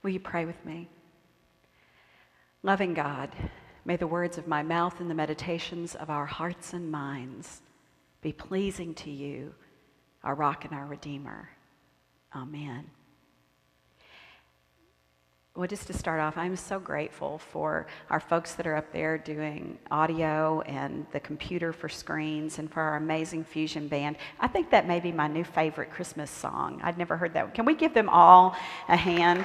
Will you pray with me? Loving God, may the words of my mouth and the meditations of our hearts and minds be pleasing to you, our rock and our redeemer. Amen. Well, just to start off, I'm so grateful for our folks that are up there doing audio and the computer for screens, and for our amazing fusion band. I think that may be my new favorite Christmas song. I'd never heard that. Can we give them all a hand?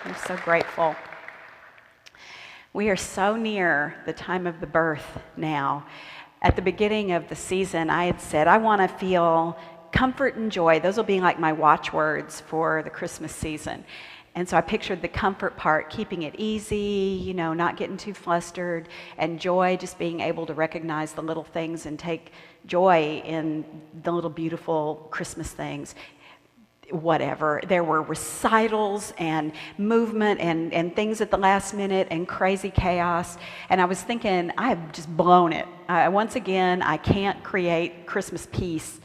I'm so grateful. We are so near the time of the birth now. At the beginning of the season, I had said, I want to feel comfort and joy. Those will be like my watchwords for the Christmas season. And so I pictured the comfort part, keeping it easy, not getting too flustered, and joy, just being able to recognize the little things and take joy in the little beautiful Christmas things. Whatever. There were recitals and movement and things at the last minute and crazy chaos. And I was thinking, I have just blown it. Once again, I can't create Christmas peace.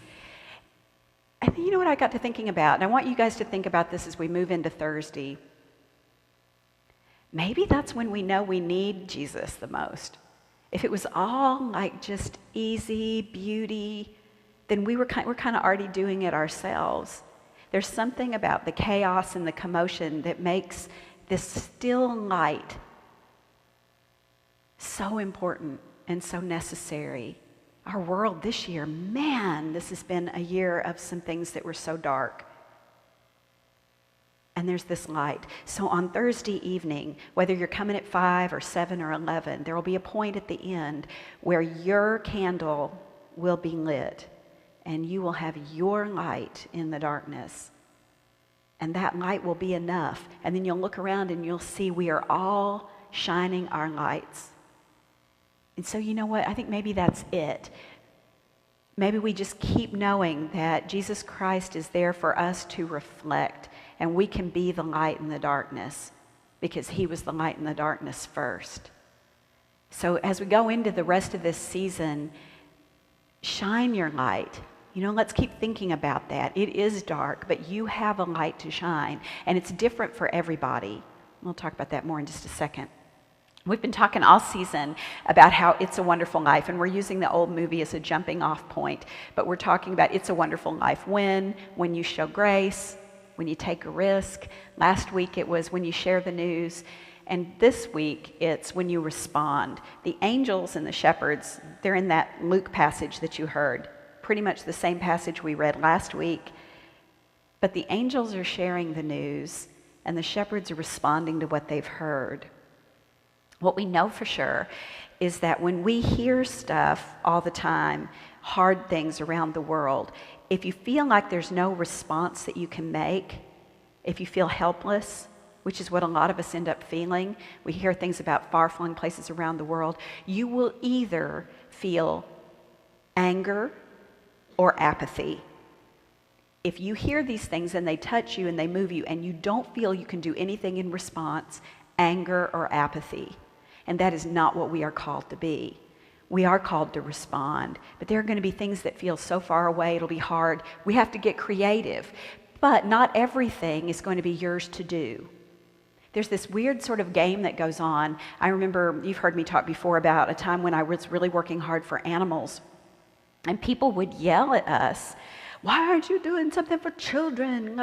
And you know what I got to thinking about? And I want you guys to think about this as we move into Thursday. Maybe that's when we know we need Jesus the most. If it was all like just easy beauty, then we're kind of already doing it ourselves. There's something about the chaos and the commotion that makes this still light so important and so necessary. Our world this year, man, this has been a year of some things that were so dark. And there's this light. So on Thursday evening, whether you're coming at 5 or 7 or 11, there will be a point at the end where your candle will be lit and you will have your light in the darkness. And that light will be enough. And then you'll look around and you'll see we are all shining our lights. And so you know what? I think maybe that's it. Maybe we just keep knowing that Jesus Christ is there for us to reflect, and we can be the light in the darkness because he was the light in the darkness first. So as we go into the rest of this season, shine your light. Let's keep thinking about that. It is dark, but you have a light to shine, and it's different for everybody. We'll talk about that more in just a second. We've been talking all season about how It's a Wonderful Life, and we're using the old movie as a jumping off point, but we're talking about It's a Wonderful Life when you show grace, when you take a risk. Last week it was when you share the news, and this week it's when you respond. The angels and the shepherds, they're in that Luke passage that you heard, pretty much the same passage we read last week, but the angels are sharing the news, and the shepherds are responding to what they've heard. What we know for sure is that when we hear stuff all the time, hard things around the world, if you feel like there's no response that you can make, if you feel helpless, which is what a lot of us end up feeling, we hear things about far-flung places around the world, you will either feel anger or apathy. If you hear these things and they touch you and they move you and you don't feel you can do anything in response, anger or apathy. And that is not what we are called to be. We are called to respond. But there are going to be things that feel so far away, it'll be hard. We have to get creative. But not everything is going to be yours to do. There's this weird sort of game that goes on. I remember, you've heard me talk before about a time when I was really working hard for animals. And people would yell at us, "Why aren't you doing something for children?"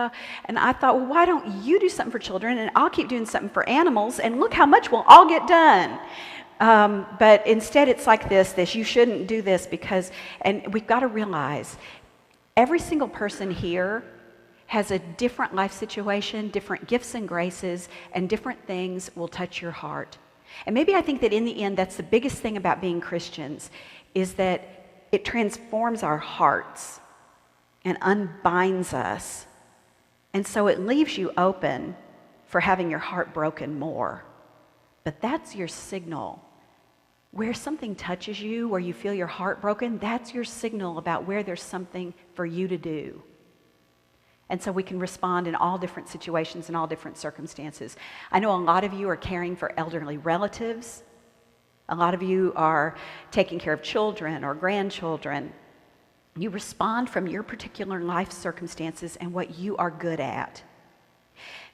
And I thought, well, why don't you do something for children and I'll keep doing something for animals, and look how much we'll all get done. But instead it's like this, you shouldn't do this because, and we've got to realize every single person here has a different life situation, different gifts and graces, and different things will touch your heart. And maybe I think that in the end, that's the biggest thing about being Christians, is that it transforms our hearts and unbinds us. And so it leaves you open for having your heart broken more. But that's your signal. Where something touches you, where you feel your heart broken, that's your signal about where there's something for you to do. And so we can respond in all different situations and all different circumstances. I know a lot of you are caring for elderly relatives. A lot of you are taking care of children or grandchildren. You respond from your particular life circumstances and what you are good at.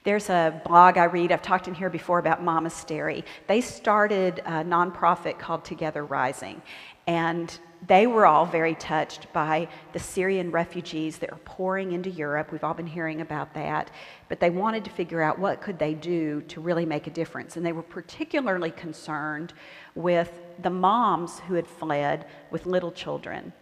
There's a blog I read, I've talked in here before about Monastery. They started a nonprofit called Together Rising, and they were all very touched by the Syrian refugees that are pouring into Europe. We've all been hearing about that, but they wanted to figure out what could they do to really make a difference, and they were particularly concerned with the moms who had fled with little children.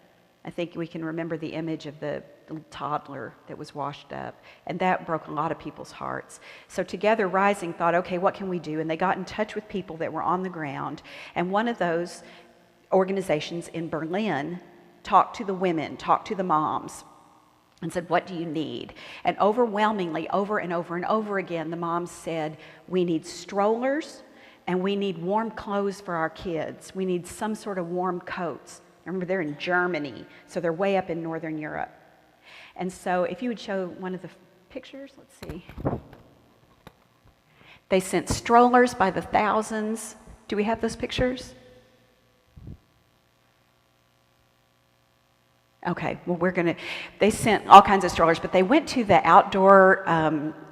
I think we can remember the image of the little toddler that was washed up, and that broke a lot of people's hearts. So Together Rising thought, okay, what can we do? And they got in touch with people that were on the ground, and one of those organizations in Berlin talked to the women, talked to the moms, and said, what do you need? And overwhelmingly, over and over and over again, the moms said, we need strollers, and we need warm clothes for our kids. We need some sort of warm coats. Remember, they're in Germany, so they're way up in Northern Europe. And so if you would show one of the pictures, let's see. They sent strollers by the thousands. Do we have those pictures? Okay, well, they sent all kinds of strollers, but they went to the outdoor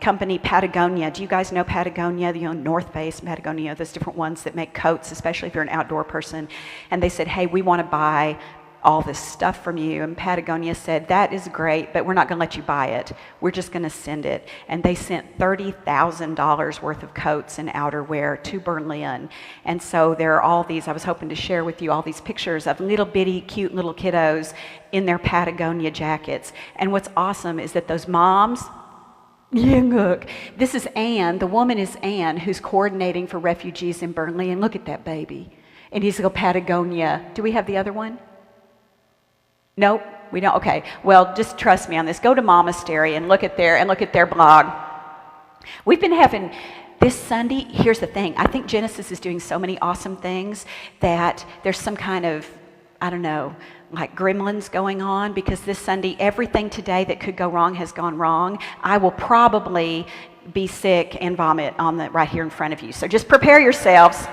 company Patagonia. Do you guys know Patagonia? North Face, Patagonia, those different ones that make coats, especially if you're an outdoor person. And they said, hey, we want to buy all this stuff from you. And Patagonia said, that is great, but we're not going to let you buy it. We're just going to send it. And they sent $30,000 worth of coats and outerwear to Berlin. And so there are all these, I was hoping to share with you all these pictures of little bitty, cute little kiddos in their Patagonia jackets. And what's awesome is that those moms, yeah, look, this is Anne, the woman is Anne, who's coordinating for refugees in Berlin. Look at that baby. And he's got Patagonia. Do we have the other one? Nope, we don't. Okay, well, just trust me on this. Go to Monastery and look at their blog. We've been having this Sunday. Here's the thing. I think Genesis is doing so many awesome things that there's some kind of, I don't know, like gremlins going on, because this Sunday, everything today that could go wrong has gone wrong. I will probably be sick and vomit right here in front of you. So just prepare yourselves,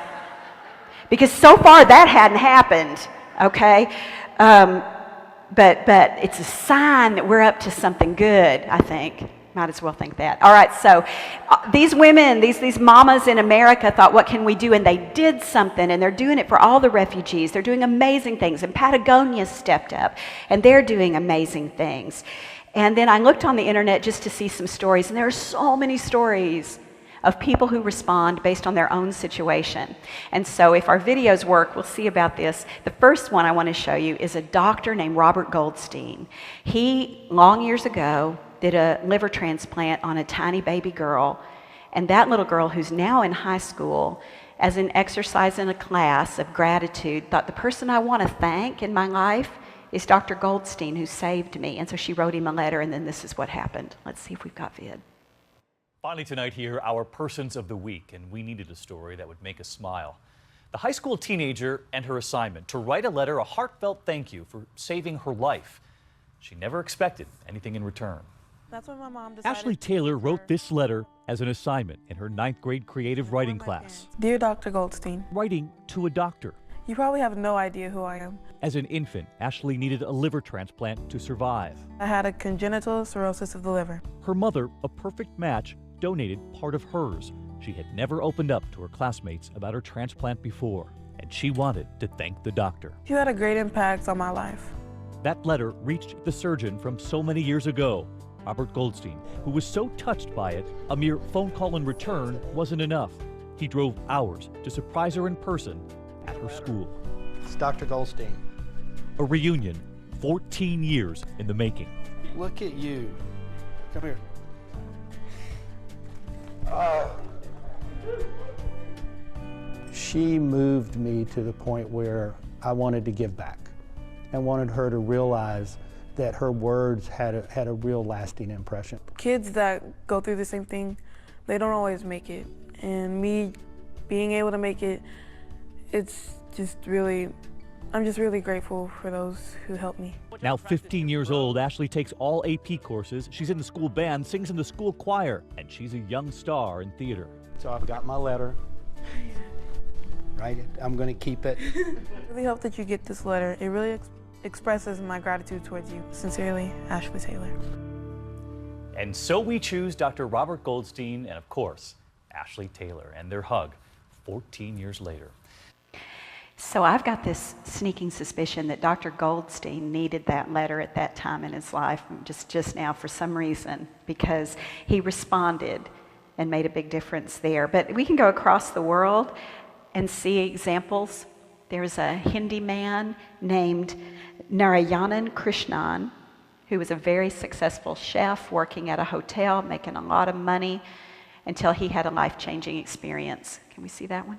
because so far that hadn't happened. Okay. But it's a sign that we're up to something good, I think. Might as well think that. All right, so these women, these mamas in America thought, what can we do? And they did something, and they're doing it for all the refugees. They're doing amazing things, and Patagonia stepped up, and they're doing amazing things. And then I looked on the internet just to see some stories, and there are so many stories of people who respond based on their own situation. And so if our videos work, we'll see about this. The first one I want to show you is a doctor named Robert Goldstein. He, long years ago, did a liver transplant on a tiny baby girl. And that little girl, who's now in high school, as an exercise in a class of gratitude, thought, the person I want to thank in my life is Dr. Goldstein, who saved me. And so she wrote him a letter, and then this is what happened. Let's see if we've got vid. Finally tonight here, our Persons of the Week, and we needed a story that would make us smile. The high school teenager and her assignment to write a letter, a heartfelt thank you for saving her life. She never expected anything in return. That's when my mom decided. Ashley Taylor wrote this letter as an assignment in her 9th grade creative writing class. Dear Dr. Goldstein, Writing to a doctor. you probably have no idea who I am. As an infant, Ashley needed a liver transplant to survive. I had a congenital cirrhosis of the liver. Her mother, a perfect match, donated part of hers. She had never opened up to her classmates about her transplant before, and she wanted to thank the doctor. You had a great impact on my life. That letter reached the surgeon from so many years ago, Robert Goldstein, who was so touched by it, a mere phone call in return wasn't enough. He drove hours to surprise her in person at her school. It's Dr. Goldstein. A reunion 14 years in the making. Look at you. Come here. She moved me to the point where I wanted to give back and wanted her to realize that her words had a real lasting impression. Kids that go through the same thing, they don't always make it. And me being able to make it, it's just really, I'm just really grateful for those who helped me. Now 15 years old, Ashley takes all AP courses. She's in the school band, sings in the school choir, and she's a young star in theater. So I've got my letter. Right? I'm going to keep it. I really hope that you get this letter. It really expresses my gratitude towards you. Sincerely, Ashley Taylor. And so we choose Dr. Robert Goldstein and, of course, Ashley Taylor and their hug 14 years later. So I've got this sneaking suspicion that Dr. Goldstein needed that letter at that time in his life, just now for some reason, because he responded and made a big difference there. But we can go across the world and see examples. There's a Hindi man named Narayanan Krishnan, who was a very successful chef working at a hotel, making a lot of money, until he had a life-changing experience. Can we see that one?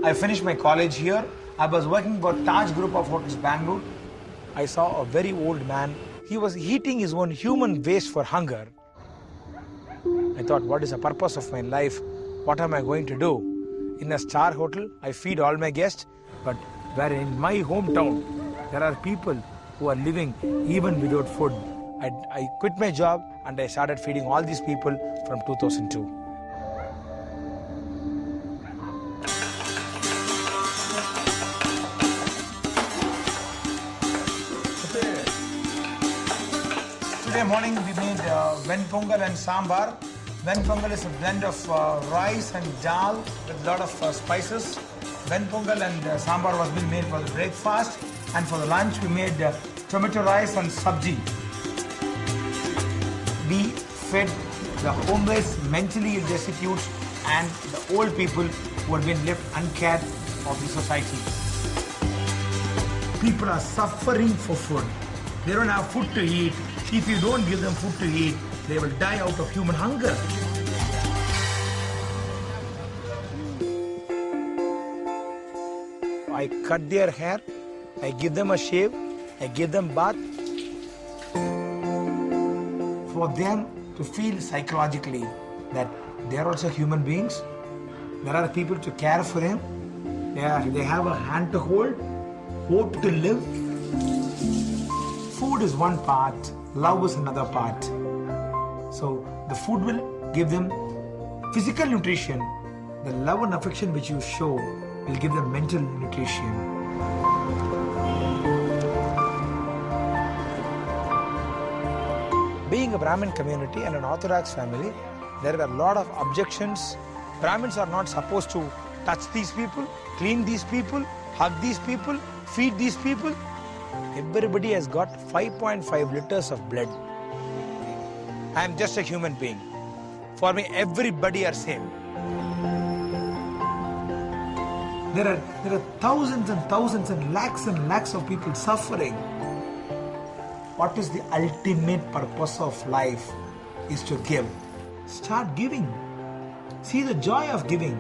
I finished my college here. I was working for Taj Group of Hotels, Bangalore. I saw a very old man. He was eating his own human waste for hunger. I thought, what is the purpose of my life? What am I going to do? In a star hotel, I feed all my guests, but where in my hometown, there are people who are living even without food. I quit my job and I started feeding all these people from 2002. Today morning we made ven pongal and sambar. Ven pongal is a blend of rice and dal with a lot of spices. Ven pongal and sambar was being made for the breakfast, and for the lunch we made tomato rice and sabji. We fed the homeless, mentally ill destitute, and the old people who have been left uncared of the society. People are suffering for food. They don't have food to eat. If you don't give them food to eat, they will die out of human hunger. I cut their hair, I give them a shave, I give them bath. For them to feel psychologically that they are also human beings, there are people to care for them, they have a hand to hold, hope to live. Food is one part, love is another part. So the food will give them physical nutrition. The love and affection which you show will give them mental nutrition. Being a Brahmin community and an Orthodox family, there are a lot of objections. Brahmins are not supposed to touch these people, clean these people, hug these people, feed these people. Everybody has got 5.5 liters of blood. I am just a human being. For me, everybody are same. There are thousands and thousands and lakhs of people suffering. What is the ultimate purpose of life is to give. Start giving. See the joy of giving.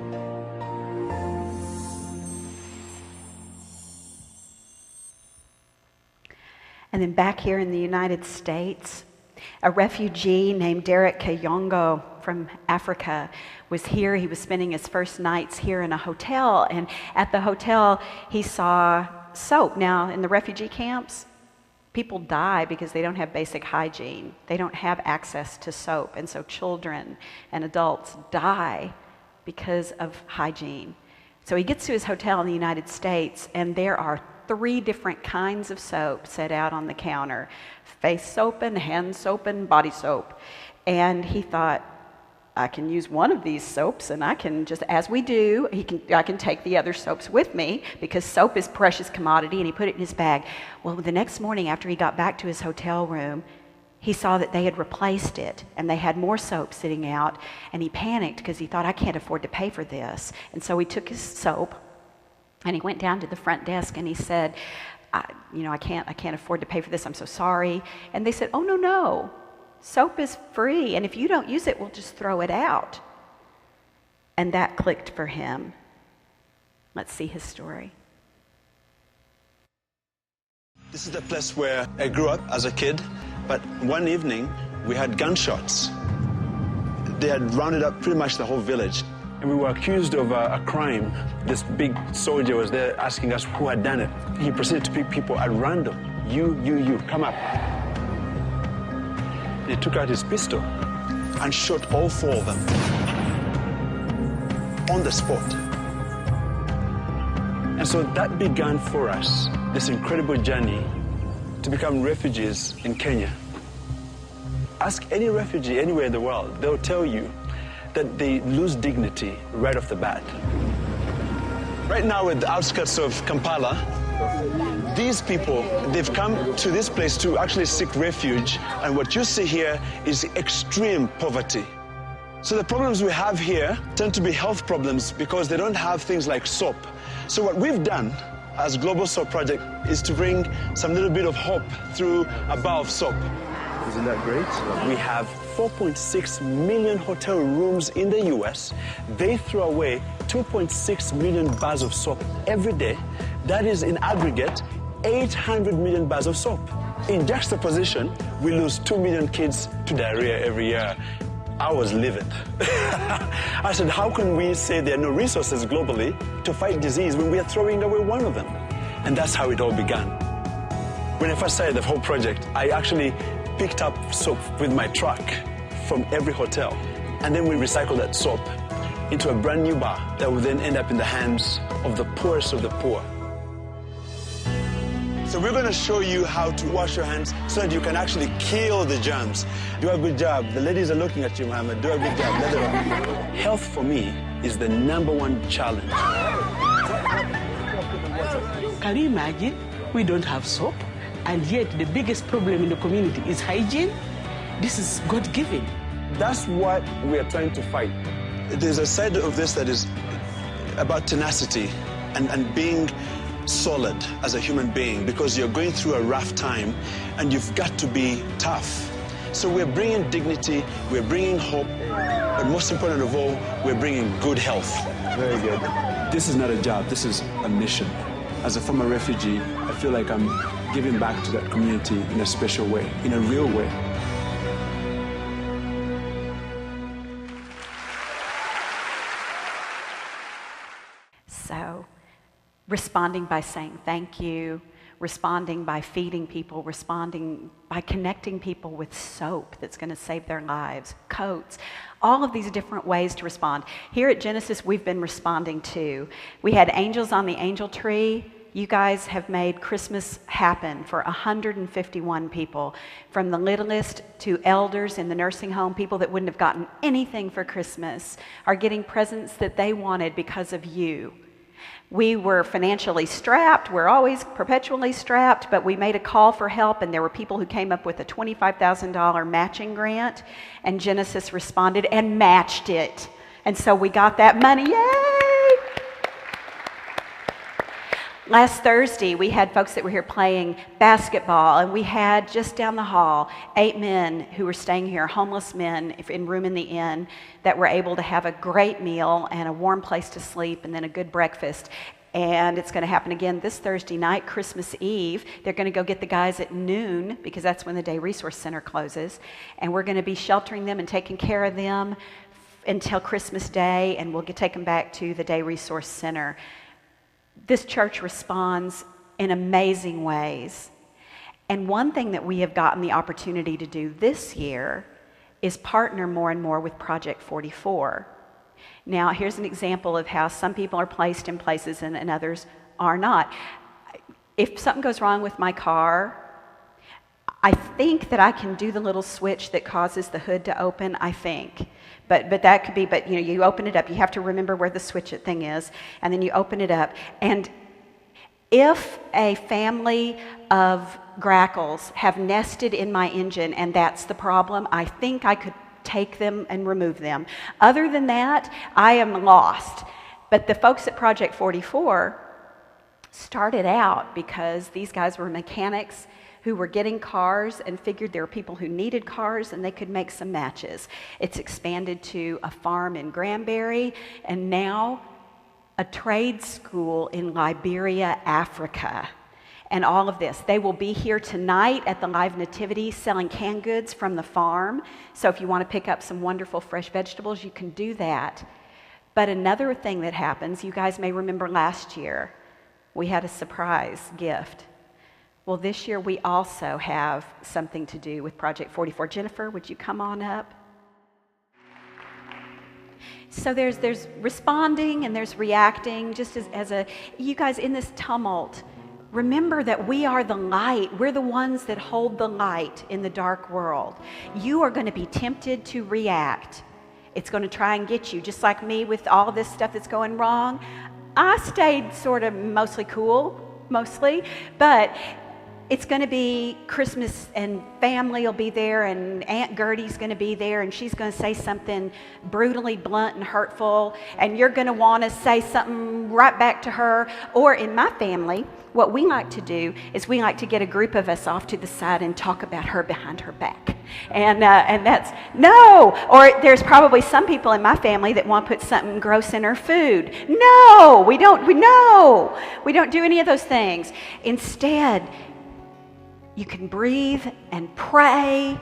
And then back here in the United States, a refugee named Derek Kayongo from Africa was here. He was spending his first nights here in a hotel, and at the hotel he saw soap. Now, in the refugee camps, people die because they don't have basic hygiene. They don't have access to soap, and so children and adults die because of hygiene. So he gets to his hotel in the United States, and there are 3 different kinds of soap set out on the counter: face soap and hand soap and body soap. And he thought, I can use one of these soaps, and I can just, as we do, I can take the other soaps with me, because soap is a precious commodity, and he put it in his bag. Well, the next morning after he got back to his hotel room, he saw that they had replaced it, and they had more soap sitting out, and he panicked because he thought, I can't afford to pay for this. And so he took his soap, and he went down to the front desk and he said, I can't afford to pay for this. I'm so sorry. And they said, oh, no. Soap is free. And if you don't use it, we'll just throw it out. And that clicked for him. Let's see his story. This is the place where I grew up as a kid. But one evening, we had gunshots. They had rounded up pretty much the whole village. And we were accused of a crime. This big soldier was there asking us who had done it. He proceeded to pick people at random. You, come up. He took out his pistol and shot all 4 of them. on the spot. And so that began for us this incredible journey to become refugees in Kenya. Ask any refugee anywhere in the world, they'll tell you that they lose dignity right off the bat. Right now, at the outskirts of Kampala, these people, they've come to this place to actually seek refuge, and what you see here is extreme poverty. So the problems we have here tend to be health problems because they don't have things like soap. So what we've done as Global Soap Project is to bring some little bit of hope through a bar of soap. Isn't that great? We have 4.6 million hotel rooms in the US. They throw away 2.6 million bars of soap every day. That is, in aggregate, 800 million bars of soap. In juxtaposition, we lose 2 million kids to diarrhea every year. I was livid. I said, how can we say there are no resources globally to fight disease when we are throwing away one of them? And that's how it all began. When I first started the whole project, I actually picked up soap with my truck from every hotel. And then we recycled that soap into a brand new bar that would then end up in the hands of the poorest of the poor. So we're going to show you how to wash your hands so that you can actually kill the germs. Do a good job. The ladies are looking at you, Mohammed. Do a good job. Let it on. Health for me is the #1 challenge. Can you imagine? We don't have soap, and yet the biggest problem in the community is hygiene. This is God-given. That's what we are trying to fight. There's a side of this that is about tenacity and being solid as a human being, because you're going through a rough time and you've got to be tough. So we're bringing dignity, we're bringing hope, but most important of all, we're bringing good health. Very good. This is not a job, this is a mission. As a former refugee, I feel like I'm giving back to that community in a special way, in a real way. So, responding by saying thank you, responding by feeding people, responding by connecting people with soap that's going to save their lives, coats, all of these different ways to respond. Here at Genesis, we've been responding too. We had angels on the angel tree. You guys have made Christmas happen for 151 people, from the littlest to elders in the nursing home. People that wouldn't have gotten anything for Christmas are getting presents that they wanted because of you. We were financially strapped. We're always perpetually strapped, but we made a call for help, and there were people who came up with a $25,000 matching grant, and Genesis responded and matched it. And so we got that money. Yay! Last Thursday, we had folks that were here playing basketball, and we had just down the hall 8 men who were staying here, homeless men in room in the inn, that were able to have a great meal and a warm place to sleep and then a good breakfast. And it's going to happen again this Thursday night, Christmas Eve. They're going to go get the guys at noon, because that's when the Day Resource Center closes. And we're going to be sheltering them and taking care of them until Christmas Day, and we'll take them back to the Day Resource Center. This church responds in amazing ways. And one thing that we have gotten the opportunity to do this year is partner more and more with Project 44. Now, here's an example of how some people are placed in places and others are not. If something goes wrong with my car, I think that I can do the little switch that causes the hood to open, I think. But that could be, but you open it up. You have to remember where the switch thing is, and then you open it up. And if a family of grackles have nested in my engine and that's the problem, I think I could take them and remove them. Other than that, I am lost. But the folks at Project 44 started out because these guys were mechanics who were getting cars and figured there were people who needed cars and they could make some matches. It's expanded to a farm in Granbury, and now a trade school in Liberia, Africa. And all of this. They will be here tonight at the Live Nativity selling canned goods from the farm. So if you want to pick up some wonderful fresh vegetables, you can do that. But another thing that happens, you guys may remember last year, we had a surprise gift. Well, this year we also have something to do with Project 44. Jennifer, would you come on up? So there's responding and there's reacting. Just you guys, in this tumult, remember that we are the light. We're the ones that hold the light in the dark world. You are going to be tempted to react. It's going to try and get you, just like me with all this stuff that's going wrong. I stayed sort of mostly cool, but it's going to be Christmas and family will be there and Aunt Gertie's going to be there and she's going to say something brutally blunt and hurtful and you're going to want to say something right back to her. Or in my family, what we like to do is we like to get a group of us off to the side and talk about her behind her back. And that's, no! Or there's probably some people in my family that want to put something gross in her food. No! We don't do any of those things. Instead, you can breathe and pray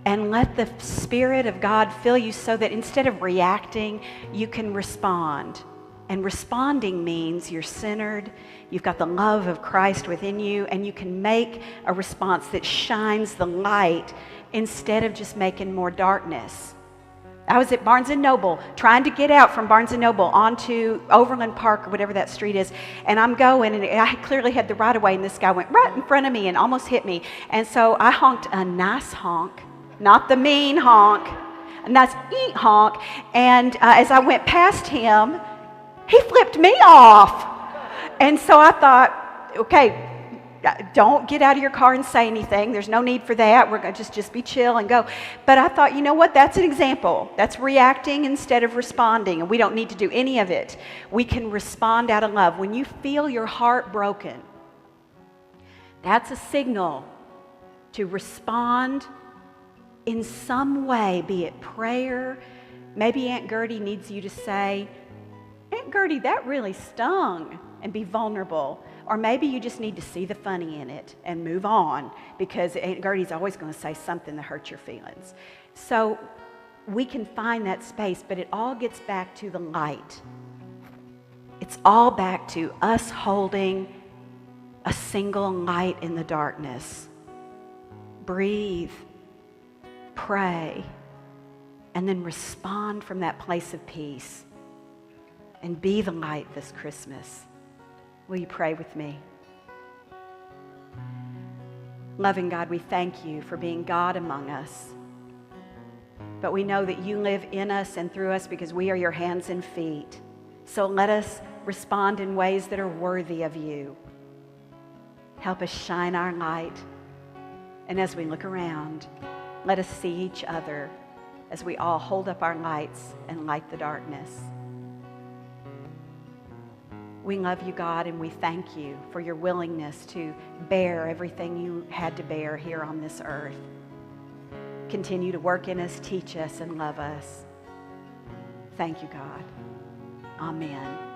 and let the Spirit of God fill you so that instead of reacting, you can respond. And responding means you're centered, you've got the love of Christ within you, and you can make a response that shines the light instead of just making more darkness. I was at Barnes & Noble, trying to get out from Barnes & Noble onto Overland Park or whatever that street is, and I'm going, and I clearly had the right of way, and this guy went right in front of me and almost hit me. And so I honked a nice honk, not the mean honk, a nice eat honk, and as I went past him, he flipped me off. And so I thought, okay, don't get out of your car and say anything. There's no need for that. We're going to just be chill and go. But I thought, you know what? That's an example. That's reacting instead of responding. And we don't need to do any of it. We can respond out of love. When you feel your heart broken, that's a signal to respond in some way, be it prayer. Maybe Aunt Gertie needs you to say, Aunt Gertie, that really stung, and be vulnerable. Or maybe you just need to see the funny in it and move on, because Aunt Gertie's always going to say something that hurts your feelings. So we can find that space, but it all gets back to the light. It's all back to us holding a single light in the darkness. Breathe, pray, and then respond from that place of peace. And be the light this Christmas. Will you pray with me? Loving God, we thank you for being God among us. But we know that you live in us and through us because we are your hands and feet. So let us respond in ways that are worthy of you. Help us shine our light. And as we look around, let us see each other as we all hold up our lights and light the darkness. We love you, God, and we thank you for your willingness to bear everything you had to bear here on this earth. Continue to work in us, teach us, and love us. Thank you, God. Amen.